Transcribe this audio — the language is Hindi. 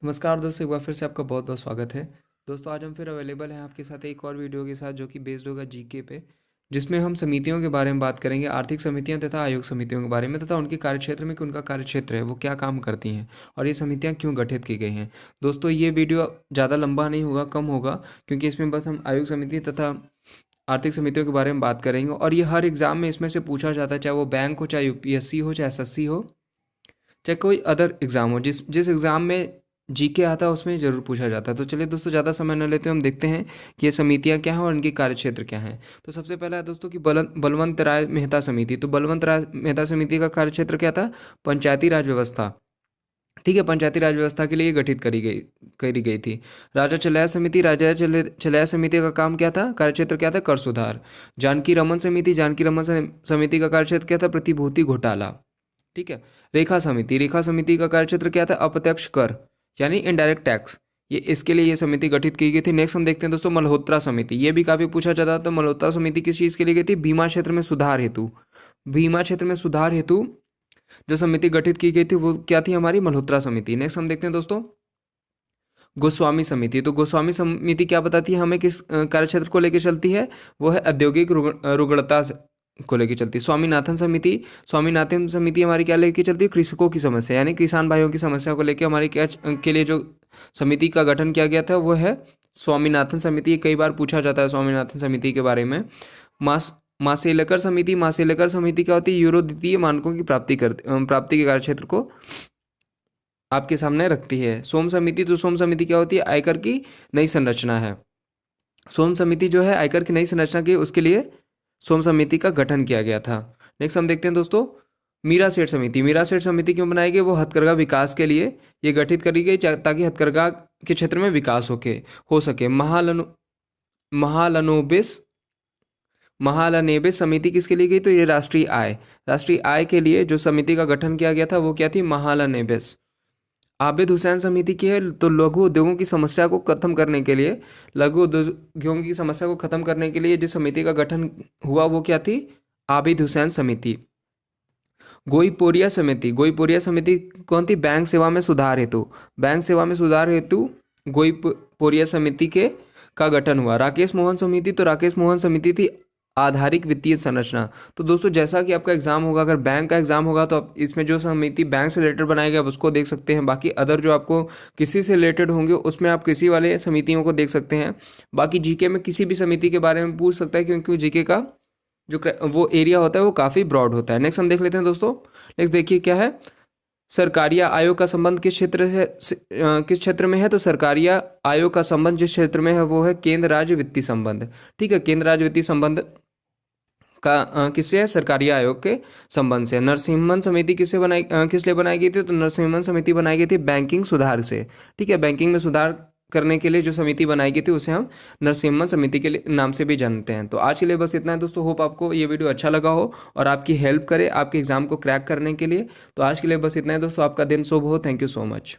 नमस्कार दोस्तों, एक बार फिर से आपका बहुत बहुत स्वागत है। दोस्तों, आज हम फिर अवेलेबल हैं आपके साथ एक और वीडियो के साथ जो कि बेस्ड होगा जीके पे, जिसमें हम समितियों के बारे में बात करेंगे, आर्थिक समितियां तथा आयोग समितियों के बारे में, तथा उनके कार्यक्षेत्र में कि उनका कार्यक्षेत्र है वो क्या काम करती हैं और ये समितियां क्यों गठित की गई हैं। दोस्तों, ये वीडियो ज़्यादा लंबा नहीं होगा, कम होगा, क्योंकि इसमें बस हम आयोग समिति तथा आर्थिक समितियों के बारे में बात करेंगे। और ये हर एग्जाम में इसमें से पूछा जाता है, चाहे वो बैंक हो, चाहे यूपीएससी हो, चाहे एसएससी हो, चाहे कोई अदर एग्ज़ाम हो। जिस जिस एग्ज़ाम में जीके आता है उसमें ज़रूर पूछा जाता है। तो चलिए दोस्तों, ज़्यादा समय न लेते हुए हम देखते हैं कि ये समितियां क्या हैं और इनके कार्यक्षेत्र क्या हैं। तो सबसे पहला है दोस्तों कि बलवंत राय मेहता समिति। तो बलवंत राय मेहता समिति का कार्यक्षेत्र क्या था? पंचायती राज व्यवस्था। ठीक है, पंचायती राज व्यवस्था के लिए गठित करी गई थी। राजा चलैया समिति का काम क्या था? कार्यक्षेत्र क्या था? कर सुधार। जानकी रमन समिति का कार्यक्षेत्र क्या था? प्रतिभूति घोटाला। ठीक है। रेखा समिति का कार्यक्षेत्र क्या था? अप्रत्यक्ष कर यानी इनडायरेक्ट टैक्स। ये इसके लिए ये समिति गठित की गई थी। नेक्स्ट हम देखते हैं दोस्तों मल्होत्रा समिति। ये भी काफी पूछा जाता है। तो मल्होत्रा समिति किस चीज के लिए गई थी? बीमा क्षेत्र में सुधार हेतु। बीमा क्षेत्र में सुधार हेतु जो समिति गठित की गई थी वो क्या थी? हमारी मल्होत्रा समिति। नेक्स्ट हम देखते हैं दोस्तों गोस्वामी समिति। तो गोस्वामी समिति क्या बताती है हमें? किस कार्यक्षेत्र को लेकर चलती है? वो है औद्योगिक रुग्णता को लेकर चलती है। स्वामीनाथन समिति हमारी क्या लेकर चलती है? कृषकों की समस्या यानी किसान भाइयों की समस्या को लेकर हमारी क्या के लिए जो समिति का गठन किया गया था वो है स्वामीनाथन समिति। कई बार पूछा जाता है स्वामीनाथन समिति के बारे में। मास मासेलकर समिति क्या होती है? यूरो द्वितीय मानकों की प्राप्ति के कार्यक्षेत्र को आपके सामने रखती है। सोम समिति क्या होती है? आयकर की नई संरचना है। सोम समिति जो है आयकर की नई संरचना की, उसके लिए सोम समिति का गठन किया गया था। नेक्स्ट हम देखते हैं दोस्तों मीरा सेठ समिति। मीरा सेठ समिति क्यों बनाई गई? वो हथकरघा विकास के लिए ये गठित करी गई ताकि हथकरघा के क्षेत्र में विकास हो सके। महालनोबिस महालनेबिस समिति किसके लिए गई? तो ये राष्ट्रीय आय के लिए जो समिति का गठन किया गया था वो क्या थी? महालनेबिस। आबिद हुसैन समिति की है। तो लघु उद्योगों की समस्या को खत्म करने के लिए जिस समिति का गठन हुआ वो क्या थी? आबिद हुसैन समिति। गोईपोरिया समिति कौन थी? बैंक सेवा में सुधार हेतु गोईपोरिया समिति के का गठन हुआ। राकेश मोहन समिति थी आधारिक वित्तीय संरचना। तो दोस्तों, जैसा कि आपका एग्जाम होगा, अगर बैंक का एग्जाम होगा तो आप इसमें जो समिति बैंक से रिलेटेड बनाई गई आप उसको देख सकते हैं। बाकी अदर जो आपको किसी से रिलेटेड होंगे उसमें आप किसी वाले समितियों को देख सकते हैं। बाकी जीके में किसी भी समिति के बारे में पूछ सकता है, क्योंकि जीके का जो वो एरिया होता है वो काफ़ी ब्रॉड होता है। नेक्स्ट हम देख लेते हैं दोस्तों। नेक्स्ट देखिए क्या है? सरकारिया आयोग का संबंध किस क्षेत्र में है? तो सरकारिया आयोग का संबंध जिस क्षेत्र में है वो है केंद्र राज्य वित्तीय संबंध। ठीक है, केंद्र राज्य वित्तीय संबंध का किससे है? सरकारिया आयोग के संबंध से। नरसिम्हन समिति किस लिए बनाई गई थी? तो नरसिम्हन समिति बनाई गई थी बैंकिंग सुधार से। ठीक है, बैंकिंग में सुधार करने के लिए जो समिति बनाई गई थी उसे हम नरसिम्हन समिति के लिए नाम से भी जानते हैं। तो आज के लिए बस इतना है दोस्तों। होप आपको ये वीडियो अच्छा लगा हो और आपकी हेल्प करे आपके एग्जाम को क्रैक करने के लिए। तो आज के लिए बस इतना है दोस्तों। आपका दिन शुभ हो। Thank you so much.